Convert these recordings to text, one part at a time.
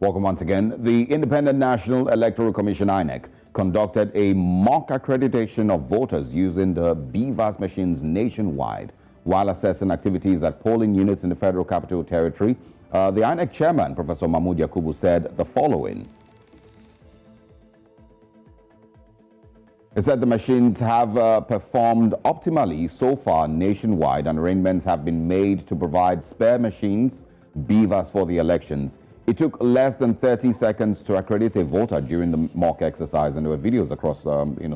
Welcome once again. The Independent National Electoral Commission, INEC, conducted a mock accreditation of voters using the BVAS machines nationwide while assessing activities at polling units in the Federal Capital Territory. The INEC Chairman, Professor Mahmood Yakubu, said the following. He said the machines have performed optimally so far nationwide, and arrangements have been made to provide spare machines, BVAS, for the elections. It took less than 30 seconds to accredit a voter during the mock exercise, and there were videos across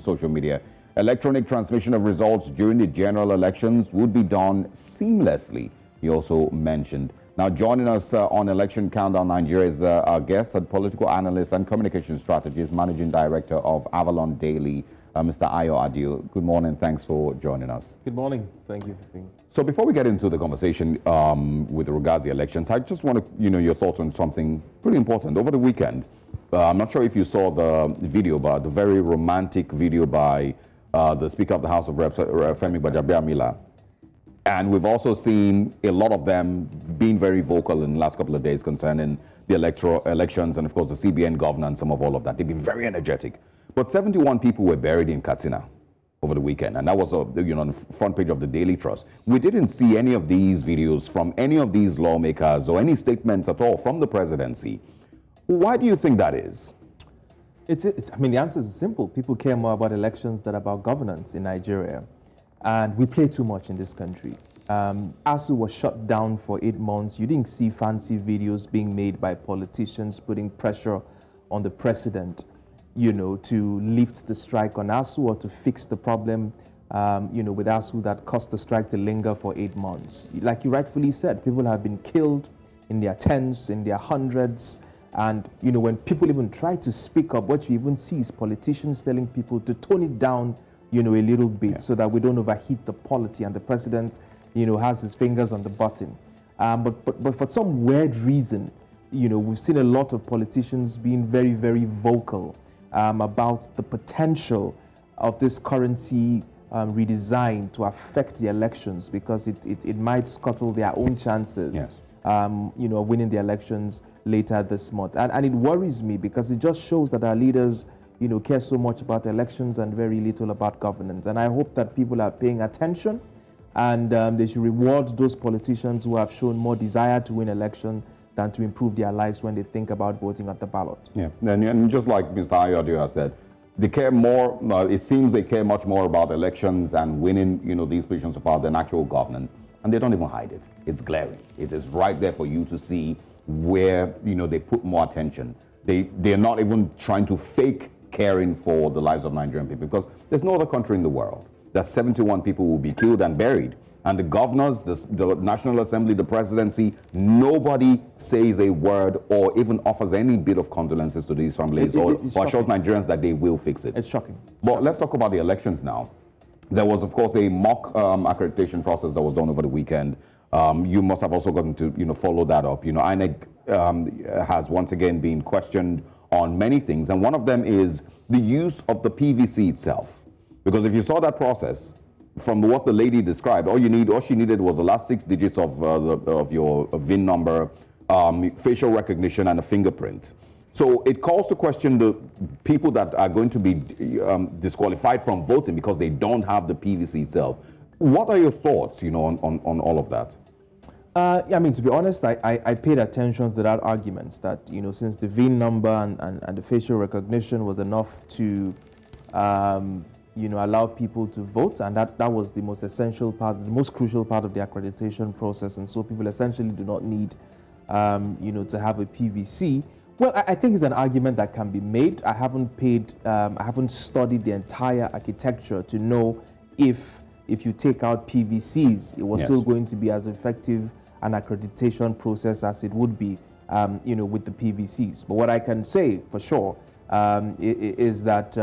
social media. Electronic transmission of results during the general elections would be done seamlessly, he also mentioned. Now, joining us on Election Countdown Nigeria is our guest, a political analyst and communication strategist, managing director of Avalon Daily, Mr. Ayo Adio. Good morning. Thanks for joining us. Good morning. Thank you. So before we get into the conversation with regards to the elections, I just want to, your thoughts on something pretty important. Over the weekend, I'm not sure if you saw the video, but the very romantic video by the Speaker of the House of Reps, Femi Gbajabiamila. And we've also seen a lot of them being very vocal in the last couple of days concerning the elections and, of course, the CBN governance, some of all of that. They've been very energetic. But 71 people were buried in Katsina over the weekend, and that was on the front page of the Daily Trust. We didn't see any of these videos from any of these lawmakers or any statements at all from the presidency. Why do you think that is? I mean, the answer is simple. People care more about elections than about governance in Nigeria, and we play too much in this country. ASU was shut down for 8 months. You didn't see fancy videos being made by politicians putting pressure on the president, to lift the strike on ASU or to fix the problem, with ASU that caused the strike to linger for 8 months. Like you rightfully said, people have been killed in their tens, in their hundreds. And, when people even try to speak up, what you even see is politicians telling people to tone it down, a little bit, so that we don't overheat the polity, and the president, has his fingers on the button. But for some weird reason, we've seen a lot of politicians being very, very vocal about the potential of this currency redesign to affect the elections, because it might scuttle their own chances, yes, of winning the elections later this month. And it worries me, because it just shows that our leaders, care so much about elections and very little about governance. And I hope that people are paying attention, and they should reward those politicians who have shown more desire to win election than to improve their lives when they think about voting at the ballot. Yeah, and just like Mr. Ayodio has said, they care more, it seems they care much more about elections and winning, these positions of power than actual governance. And they don't even hide it. It's glaring. It is right there for you to see where, they put more attention. They're not even trying to fake caring for the lives of Nigerian people, because there's no other country in the world that 71 people will be killed and buried. And the governors, the National Assembly, the presidency, nobody says a word or even offers any bit of condolences to these families or assures Nigerians that they will fix it. It's shocking. But let's talk about the elections now. There was, of course, a mock accreditation process that was done over the weekend. You must have also gotten to, follow that up. INEC has once again been questioned on many things, and one of them is the use of the PVC itself. Because if you saw that process, from what the lady described, all she needed was the last 6 digits of your VIN number, facial recognition, and a fingerprint. So it calls to question the people that are going to be disqualified from voting because they don't have the PVC itself. What are your thoughts, on all of that? I mean, to be honest, I paid attention to that argument that, since the VIN number and the facial recognition was enough to allow people to vote, and that was the most essential part, the most crucial part of the accreditation process, and so people essentially do not need, to have a PVC. Well, I think it's an argument that can be made. I haven't studied the entire architecture to know if you take out PVCs, it was still going to be as effective an accreditation process as it would be, with the PVCs. But what I can say for sure is that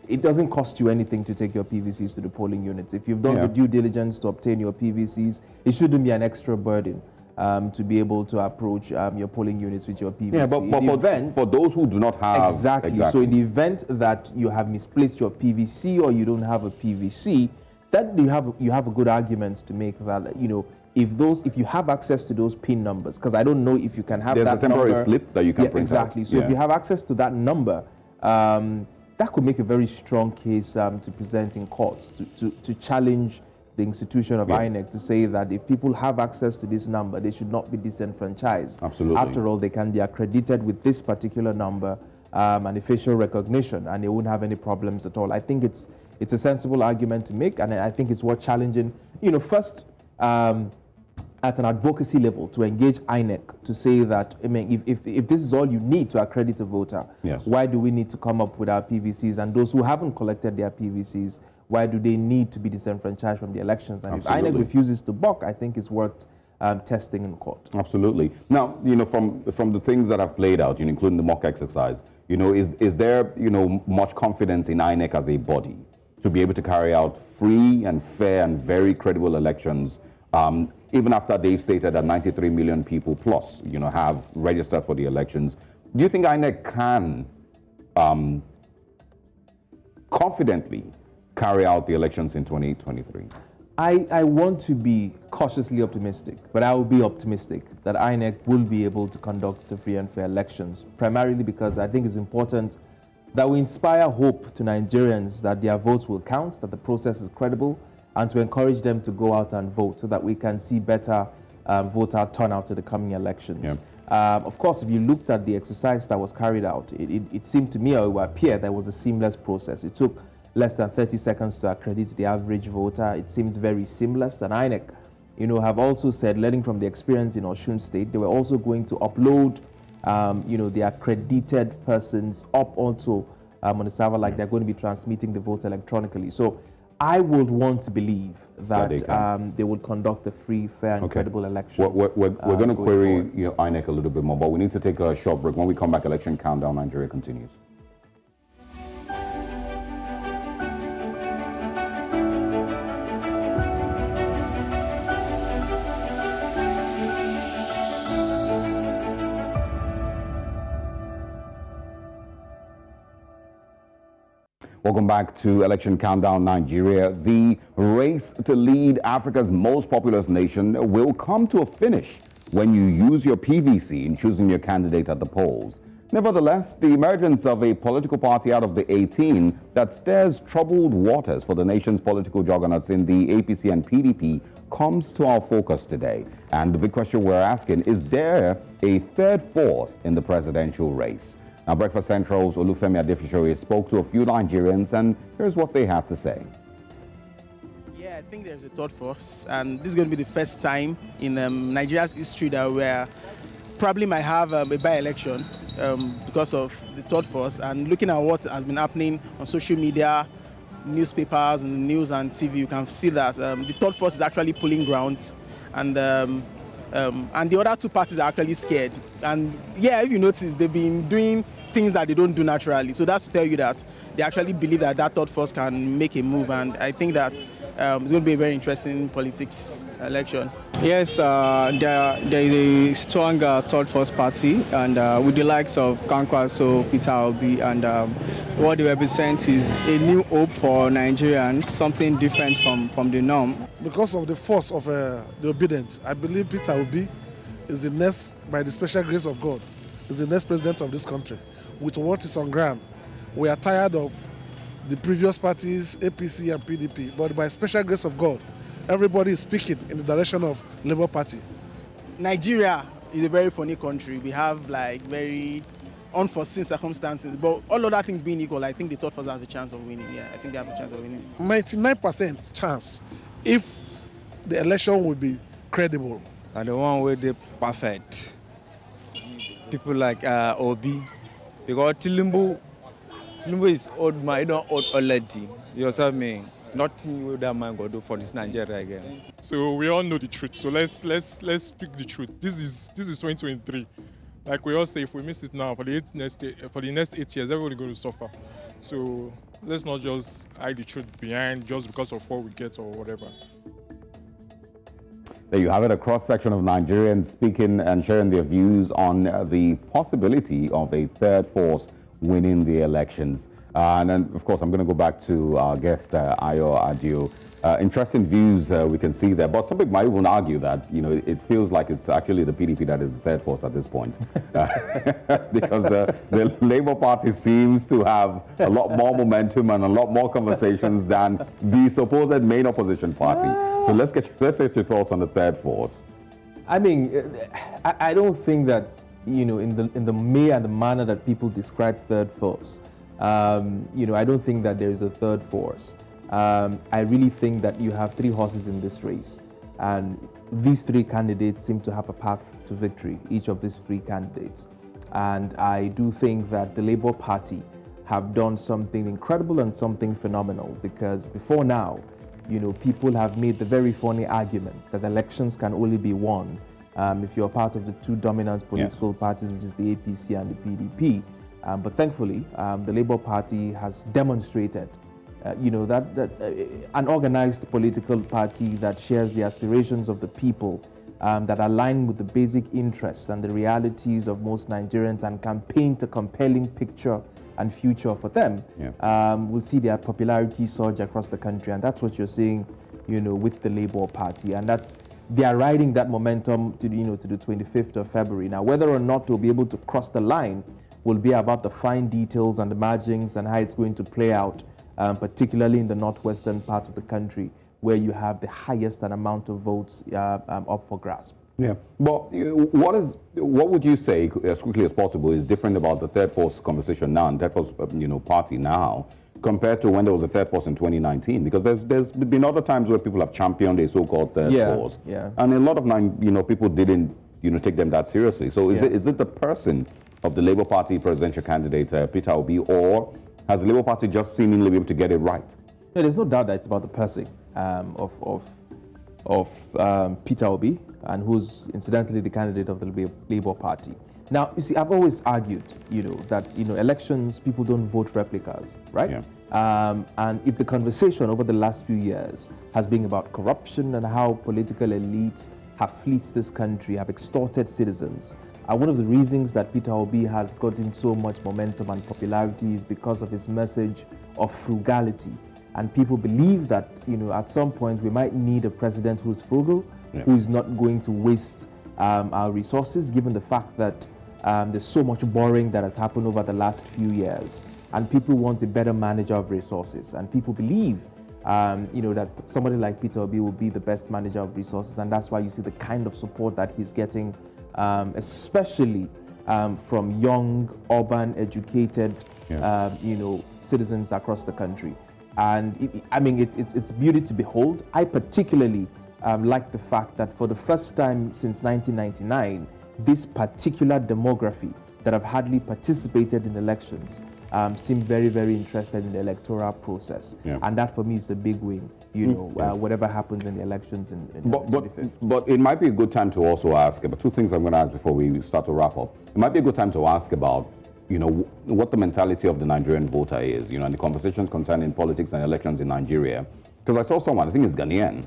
it doesn't cost you anything to take your PVCs to the polling units. If you've done the due diligence to obtain your PVCs, it shouldn't be an extra burden to be able to approach your polling units with your PVC. Yeah, but for those who do not have... Exactly. So in the event that you have misplaced your PVC or you don't have a PVC, then you have a good argument to make that, if you have access to those PIN numbers, because I don't know if you can have There's that a temporary number, slip that you can print exactly. out. So if you have access to that number, that could make a very strong case to present in courts to challenge the institution of INEC, to say that if people have access to this number, they should not be disenfranchised. Absolutely. After all, they can be accredited with this particular number and official recognition, and they won't have any problems at all. I think it's a sensible argument to make, and I think it's worth challenging. First, at an advocacy level, to engage INEC to say that, I mean, if this is all you need to accredit a voter, why do we need to come up with our PVCs? And those who haven't collected their PVCs, why do they need to be disenfranchised from the elections? And Absolutely. if INEC refuses to buck, I think it's worth testing in court. Absolutely. Now, from the things that have played out, including the mock exercise, is there, much confidence in INEC as a body to be able to carry out free and fair and very credible elections, even after they've stated that 93 million people plus, have registered for the elections? Do you think INEC can confidently carry out the elections in 2023? I want to be cautiously optimistic, but I will be optimistic that INEC will be able to conduct free and fair elections, primarily because I think it's important that we inspire hope to Nigerians that their votes will count, that the process is credible, and to encourage them to go out and vote so that we can see better voter turnout to the coming elections. Of course, if you looked at the exercise that was carried out, it seemed to me, or it would appear, that it was a seamless process. It took less than 30 seconds to accredit the average voter. It seemed very seamless. And INEC, have also said, learning from the experience in Osun State, they were also going to upload, the accredited persons up onto on the server, like they're going to be transmitting the vote electronically. So I would want to believe that they would conduct a free, fair, and credible election. We're going to query INEC a little bit more, but we need to take a short break. When we come back, Election Countdown Nigeria continues. Welcome back to Election Countdown Nigeria. The race to lead Africa's most populous nation will come to a finish when you use your PVC in choosing your candidate at the polls. Nevertheless, the emergence of a political party out of the 18 that stirs troubled waters for the nation's political juggernauts in the APC and PDP comes to our focus today. And the big question we're asking, is there a third force in the presidential race? Now, Breakfast Central's Olufemi Adefishoye spoke to a few Nigerians, and here's what they have to say. Yeah, I think there's a third force, and this is going to be the first time in Nigeria's history that we probably might have a by-election because of the third force. And looking at what has been happening on social media, newspapers, and news and TV, you can see that the third force is actually pulling ground, and the other two parties are actually scared. And yeah, if you notice, they've been doing things that they don't do naturally. So that's to tell you that they actually believe that third force can make a move. And I think that it's going to be a very interesting politics election. Yes, there is a strong third force party, and with the likes of Kwankwaso, Peter Obi, and what they represent is a new hope for Nigerians, something different from the norm. Because of the force of the obedient, I believe Peter Obi is the next, by the special grace of God, is the next president of this country. With what is on ground, we are tired of the previous parties, APC and PDP, but by special grace of God, everybody is speaking in the direction of Labour Party. Nigeria is a very funny country. We have very unforeseen circumstances, but all other things being equal, I think the third force has a chance of winning. Yeah, I think they have a chance of winning. 99% chance if the election will be credible. And the one where they perfect. People like Obi, because Tilimbu is old man, you don't old already. You understand me? Nothing with that man go do for this Nigeria again. So we all know the truth. So let's speak the truth. This is 2023. Like we all say, if we miss it now, for the next 8 years, everybody going to suffer. So let's not just hide the truth behind just because of what we get or whatever. There you have it, a cross-section of Nigerians speaking and sharing their views on the possibility of a third force winning the elections. And then, of course, I'm going to go back to our guest, Ayo Adio. Interesting views we can see there, but some people might even argue that it feels like it's actually the PDP that is the third force at this point, because the Labour Party seems to have a lot more momentum and a lot more conversations than the supposed main opposition party. So let's get your thoughts on the third force. I mean, I don't think that in the way and the manner that people describe third force, I don't think that there is a third force. I really think that you have three horses in this race, and these three candidates seem to have a path to victory, each of these three candidates. And I do think that the Labour Party have done something incredible and something phenomenal, because before now, people have made the very funny argument that elections can only be won if you're part of the two dominant political parties, which is the APC and the PDP. But thankfully, the Labour Party has demonstrated that an organized political party that shares the aspirations of the people, that align with the basic interests and the realities of most Nigerians and can paint a compelling picture and future for them, we'll see their popularity surge across the country. And that's what you're seeing, with the Labour Party. And they are riding that momentum to the 25th of February. Now, whether or not they'll be able to cross the line will be about the fine details and the margins and how it's going to play out, particularly in the northwestern part of the country, where you have the highest amount of votes up for grasp. Yeah, but what would you say, as quickly as possible, is different about the third force conversation now and third force party now compared to when there was a third force in 2019? Because there's been other times where people have championed a so-called third force, and a lot of people didn't take them that seriously. So is it the person of the Labour Party presidential candidate Peter Obi, or has the Labour Party just seemingly been able to get it right? No, there's no doubt that it's about the person of Peter Obi, and who's incidentally the candidate of the Labour Party. Now, you see, I've always argued, that elections, people don't vote replicas, right? Yeah. And if the conversation over the last few years has been about corruption and how political elites have fleeced this country, have extorted citizens, one of the reasons that Peter Obi has gotten so much momentum and popularity is because of his message of frugality. And people believe that, at some point we might need a president who's frugal, who is not going to waste our resources, given the fact that there's so much borrowing that has happened over the last few years. And people want a better manager of resources. And people believe, that somebody like Peter Obi will be the best manager of resources. And that's why you see the kind of support that he's getting, especially from young, urban, educated, citizens across the country. And it's beauty to behold. I particularly like the fact that for the first time since 1999, this particular demography that have hardly participated in elections seem very, very interested in the electoral process. And that for me is a big win, whatever happens in the elections in 25th. But it might be a good time to also ask about two things I'm going to ask before we start to wrap up. It might be a good time to ask about what the mentality of the Nigerian voter is, and the conversations concerning politics and elections in Nigeria. Because I saw someone, I think it's Ghanaian,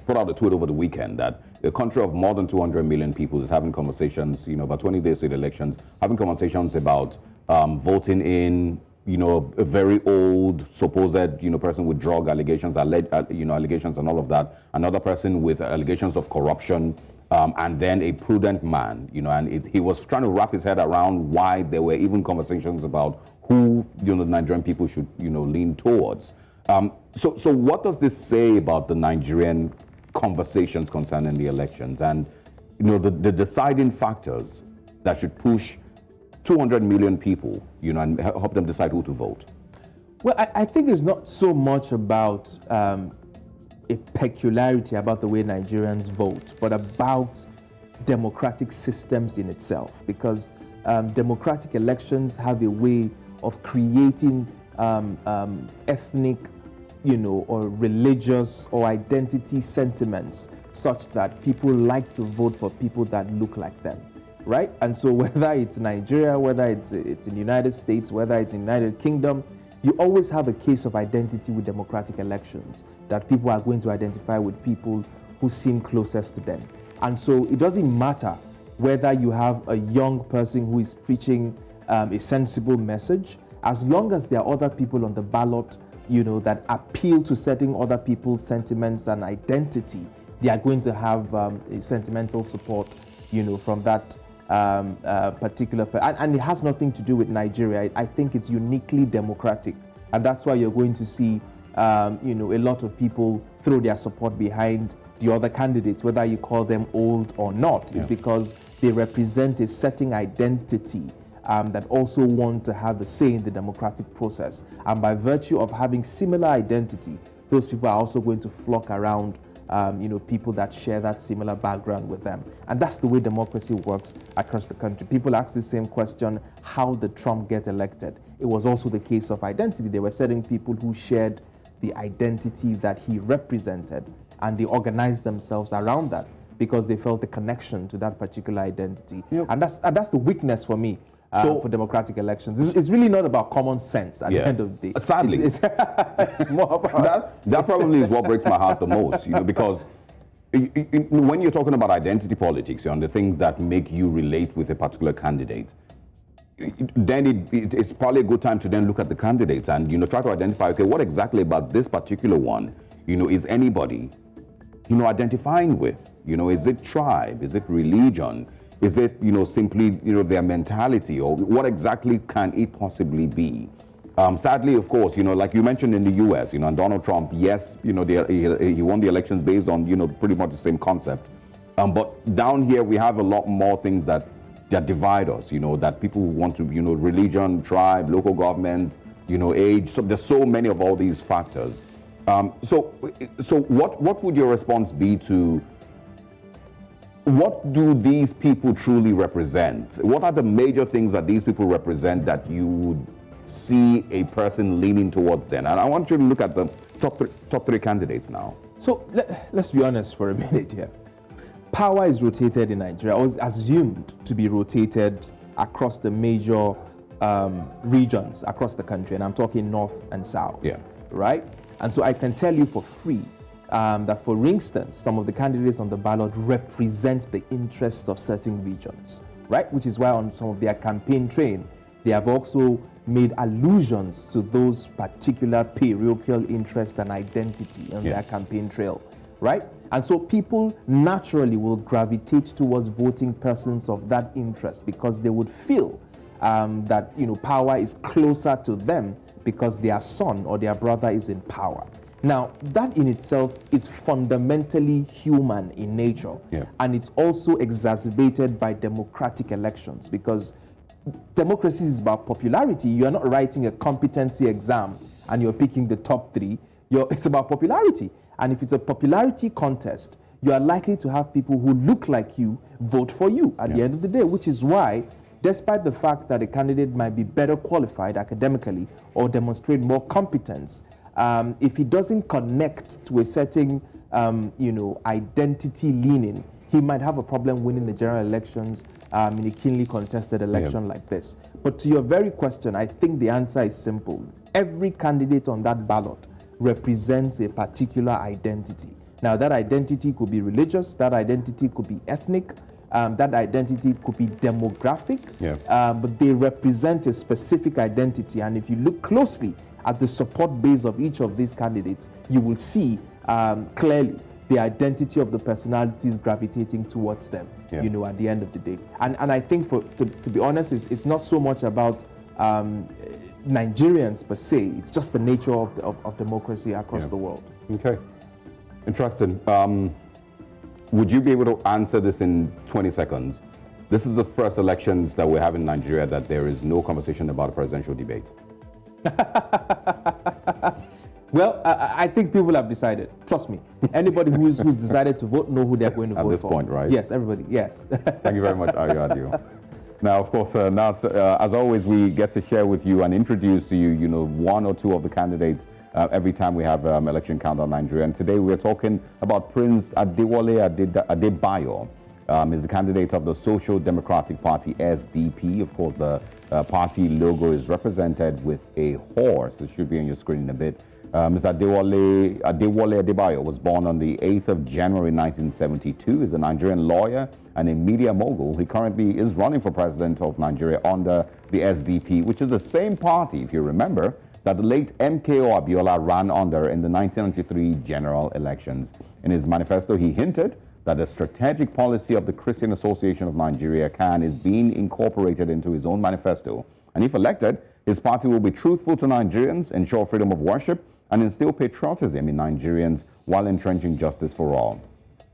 put out a tweet over the weekend that a country of more than 200 million people is having conversations, about 20 days to the elections, having conversations about voting in, a very old supposed, person with drug allegations, allegations and all of that, another person with allegations of corruption, and then a prudent man, and he was trying to wrap his head around why there were even conversations about who, the Nigerian people should, lean towards. So what does this say about the Nigerian conversations concerning the elections and, the deciding factors that should push 200 million people, and help them decide who to vote? Well, I think it's not so much about a peculiarity about the way Nigerians vote, but about democratic systems in itself, because democratic elections have a way of creating ethnic, or religious or identity sentiments such that people like to vote for people that look like them, right? And so whether it's Nigeria, whether it's in the United States, whether it's in the United Kingdom, you always have a case of identity with democratic elections, that people are going to identify with people who seem closest to them. And so it doesn't matter whether you have a young person who is preaching a sensible message, as long as there are other people on the ballot that appeal to certain other people's sentiments and identity, they are going to have a sentimental support, from that particular. And it has nothing to do with Nigeria. I think it's uniquely democratic, and that's why you're going to see, a lot of people throw their support behind the other candidates, whether you call them old or not. It's because they represent a certain identity that also want to have a say in the democratic process. And by virtue of having similar identity, those people are also going to flock around people that share that similar background with them. And that's the way democracy works across the country. People ask the same question, how did Trump get elected? It was also the case of identity. There were certain people who shared the identity that he represented, and they organized themselves around that because they felt a connection to that particular identity. Yep. And that's the weakness for me. For democratic elections, it's really not about common sense at the end of the day. Sadly, it's more about that probably is what breaks my heart the most, because when you're talking about identity politics, and the things that make you relate with a particular candidate, then it's probably a good time to then look at the candidates and try to identify, okay, what exactly about this particular one, is anybody, identifying with, is it tribe, is it religion? Is it, simply, their mentality, or what exactly can it possibly be? Sadly, of course, like you mentioned in the U.S., and Donald Trump, yes, he won the elections based on, pretty much the same concept. But down here, we have a lot more things that divide us, that people want to, religion, tribe, local government, age. So there's so many of all these factors. So what would your response be to what do these people truly represent? What are the major things that these people represent that you would see a person leaning towards then? And I want you to look at the top three candidates now. So let's be honest for a minute here. Power is rotated in Nigeria, or is assumed to be rotated across the major regions across the country, and I'm talking north and south. Yeah. Right? And so I can tell you for free that, for instance, some of the candidates on the ballot represent the interests of certain regions, right? Which is why on some of their campaign trail, they have also made allusions to those particular parochial interests and identity on their campaign trail, right? And so people naturally will gravitate towards voting persons of that interest because they would feel that power is closer to them because their son or their brother is in power. Now, that in itself is fundamentally human in nature, and it's also exacerbated by democratic elections, because democracy is about popularity. You are not writing a competency exam and you're picking the top three. It's about popularity. And if it's a popularity contest, you are likely to have people who look like you vote for you at the end of the day, which is why, despite the fact that a candidate might be better qualified academically or demonstrate more competence, if he doesn't connect to a certain, identity leaning, he might have a problem winning the general elections in a keenly contested election like this. But to your very question, I think the answer is simple. Every candidate on that ballot represents a particular identity. Now, that identity could be religious, that identity could be ethnic, that identity could be demographic, but they represent a specific identity. And if you look closely at the support base of each of these candidates, you will see clearly the identity of the personalities gravitating towards them, at the end of the day. And I think, to be honest, it's not so much about Nigerians per se. It's just the nature of democracy across the world. Okay. Interesting. Would you be able to answer this in 20 seconds? This is the first elections that we have in Nigeria that there is no conversation about a presidential debate. Well, I think people have decided. Trust me. Anybody who's decided to vote know who they're going to vote for. At this point, right? Yes, everybody. Yes. Thank you very much, Ayo. Now, of course, as always, we get to share with you and introduce to you, one or two of the candidates every time we have election countdown Nigeria. And today we're talking about Prince Adewale Adebayo. He's the candidate of the Social Democratic Party, SDP. Of course, the party logo is represented with a horse. It should be on your screen in a bit. Mr. Adewale Adebayo was born on the 8th of January 1972. He's a Nigerian lawyer and a media mogul. He currently is running for president of Nigeria under the SDP, which is the same party, if you remember, that the late MKO Abiola ran under in the 1993 general elections. In his manifesto, he hinted that the strategic policy of the Christian Association of Nigeria, CAN, is being incorporated into his own manifesto. And if elected, his party will be truthful to Nigerians, ensure freedom of worship, and instill patriotism in Nigerians while entrenching justice for all.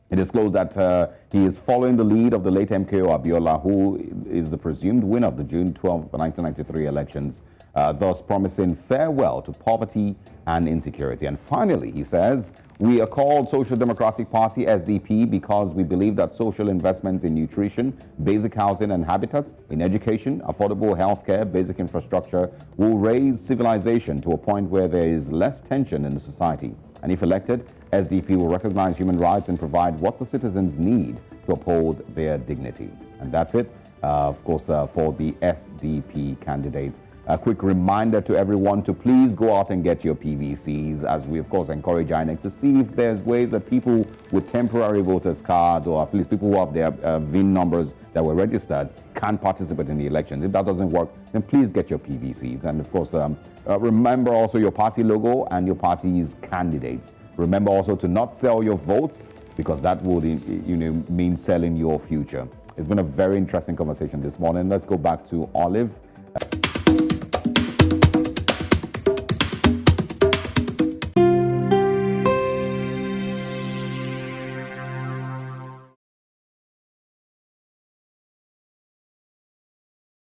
He disclosed that he is following the lead of the late MKO Abiola, who is the presumed winner of the June 12, 1993 elections, thus promising farewell to poverty and insecurity. And finally, he says, we are called Social Democratic Party, SDP, because we believe that social investments in nutrition, basic housing and habitats, in education, affordable healthcare, basic infrastructure will raise civilization to a point where there is less tension in the society. And if elected, SDP will recognize human rights and provide what the citizens need to uphold their dignity. And that's it, of course, for the SDP candidates. A quick reminder to everyone to please go out and get your PVCs, as we, of course, encourage INEC to see if there's ways that people with temporary voters card, or at least people who have their VIN numbers that were registered, can participate in the elections. If that doesn't work, then please get your PVCs. And, of course, remember also your party logo and your party's candidates. Remember also to not sell your votes, because that would mean selling your future. It's been a very interesting conversation this morning. Let's go back to Olive.